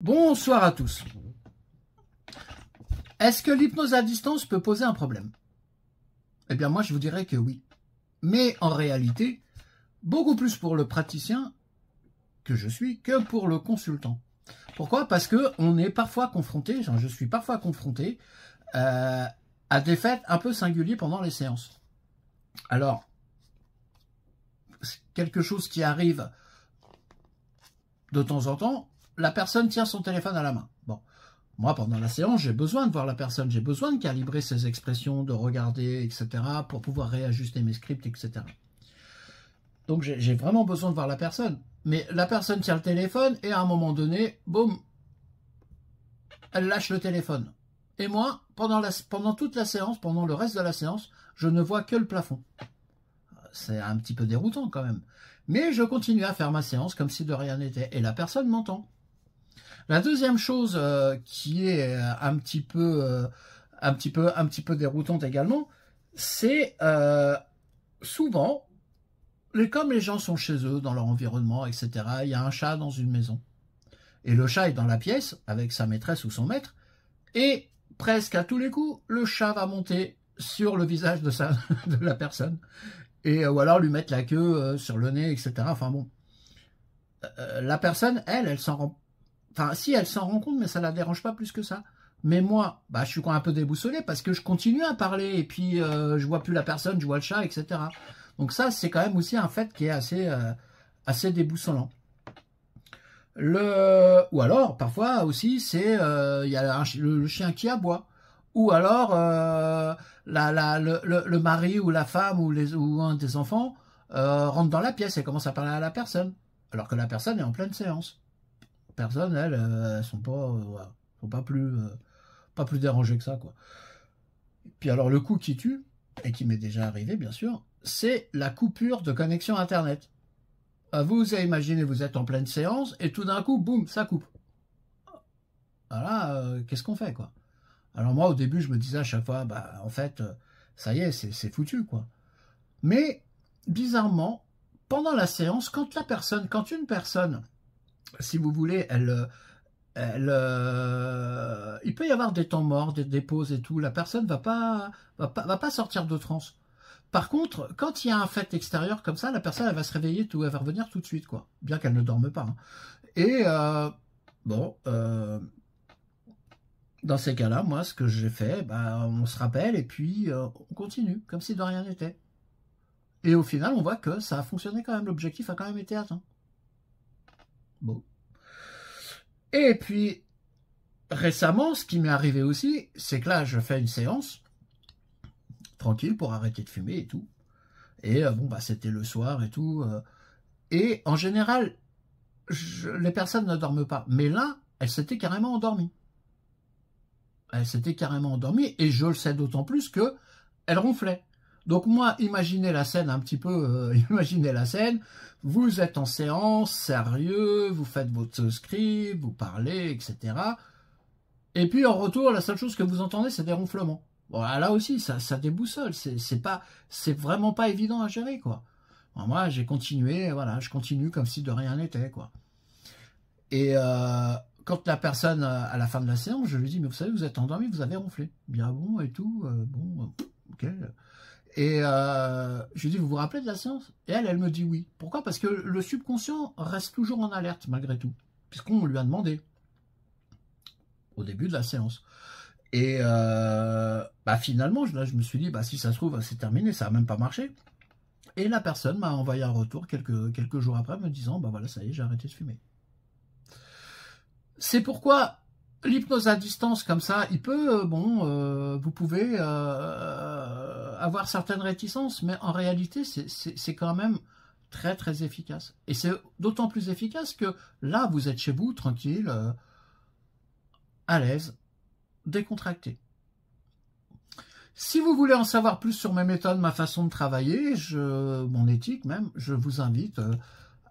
Bonsoir à tous. Est-ce que l'hypnose à distance peut poser un problème? Eh bien moi je vous dirais que oui. Mais en réalité, beaucoup plus pour le praticien que je suis que pour le consultant. Pourquoi? Parce que on est parfois confronté, je suis parfois confronté à des faits un peu singuliers pendant les séances. Alors, quelque chose qui arrive de temps en temps, la personne tient son téléphone à la main. Bon, moi, pendant la séance, j'ai besoin de voir la personne, j'ai besoin de calibrer ses expressions, de regarder, etc., pour pouvoir réajuster mes scripts, etc. Donc, j'ai vraiment besoin de voir la personne. Mais la personne tient le téléphone et à un moment donné, boum, elle lâche le téléphone. Et moi, pendant toute la séance, pendant le reste de la séance, je ne vois que le plafond. C'est un petit peu déroutant quand même. Mais je continue à faire ma séance comme si de rien n'était. Et la personne m'entend. La deuxième chose qui est un petit peu déroutante également, c'est souvent, comme les gens sont chez eux, dans leur environnement, etc., il y a un chat dans une maison. Et le chat est dans la pièce avec sa maîtresse ou son maître, et presque à tous les coups, le chat va monter sur le visage de la personne, ou alors lui mettre la queue sur le nez, etc. Enfin bon, la personne, elle s'en rend. Enfin, si, elle s'en rend compte, mais ça la dérange pas plus que ça. Mais moi, bah, je suis quand même un peu déboussolé parce que je continue à parler et puis je vois plus la personne, je vois le chat, etc. Donc ça, c'est quand même aussi un fait qui est assez déboussolant. Ou alors, parfois aussi, c'est il y a le chien qui aboie. Ou alors, le mari ou la femme ou un des enfants rentre dans la pièce et commence à parler à la personne. Alors que la personne est en pleine séance. Personne, elles sont pas plus dérangées que ça, quoi. Puis alors le coup qui tue, et qui m'est déjà arrivé bien sûr, c'est la coupure de connexion internet. Vous avez imaginé, vous êtes en pleine séance et tout d'un coup, boum, ça coupe. Voilà, qu'est-ce qu'on fait, quoi? Alors moi au début je me disais à chaque fois, bah en fait, ça y est, c'est foutu, quoi. Mais bizarrement, pendant la séance, quand une personne, si vous voulez, il peut y avoir des temps morts, des pauses et tout. La personne va pas sortir de transe. Par contre, quand il y a un fait extérieur comme ça, la personne elle va se réveiller, elle va revenir tout de suite, quoi. Bien qu'elle ne dorme pas. Hein. Et bon, dans ces cas-là, moi, ce que j'ai fait, bah, on se rappelle et puis on continue, comme si de rien n'était. Et au final, on voit que ça a fonctionné quand même. L'objectif a quand même été atteint. Bon. Et puis, récemment, ce qui m'est arrivé aussi, c'est que là, je fais une séance, tranquille, pour arrêter de fumer et tout. Et bon, bah, c'était le soir et tout. Et en général, les personnes ne dorment pas. Mais là, elles s'étaient carrément endormies. Elles s'étaient carrément endormies, et je le sais d'autant plus que elles ronflaient. Donc moi, imaginez la scène un petit peu, imaginez la scène, vous êtes en séance, sérieux, vous faites votre script, vous parlez, etc. Et puis en retour, la seule chose que vous entendez, c'est des ronflements. Bon, là aussi, ça déboussole. C'est vraiment pas évident à gérer, quoi. Bon, moi, j'ai continué, voilà, je continue comme si de rien n'était, quoi. Et quand la personne, à la fin de la séance, je lui dis, mais vous savez, vous êtes endormi, vous avez ronflé. Bien bon et tout, bon, ok. Et je lui dis, vous vous rappelez de la séance? Et elle me dit oui. Pourquoi? Parce que le subconscient reste toujours en alerte, malgré tout, puisqu'on lui a demandé au début de la séance. Et bah finalement, là, je me suis dit, bah, si ça se trouve, c'est terminé, ça n'a même pas marché. Et la personne m'a envoyé un retour quelques jours après me disant, bah voilà, ça y est, j'ai arrêté de fumer. C'est pourquoi l'hypnose à distance comme ça, il peut, vous pouvez avoir certaines réticences, mais en réalité, c'est quand même très très efficace. Et c'est d'autant plus efficace que là, vous êtes chez vous, tranquille, à l'aise, décontracté. Si vous voulez en savoir plus sur mes méthodes, ma façon de travailler, mon éthique même, je vous invite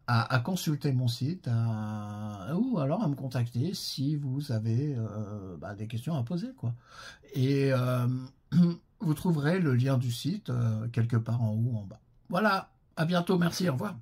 à consulter mon site ou alors à me contacter si vous avez des questions à poser, quoi. Et vous trouverez le lien du site quelque part en haut ou en bas. Voilà, à bientôt, merci, au revoir.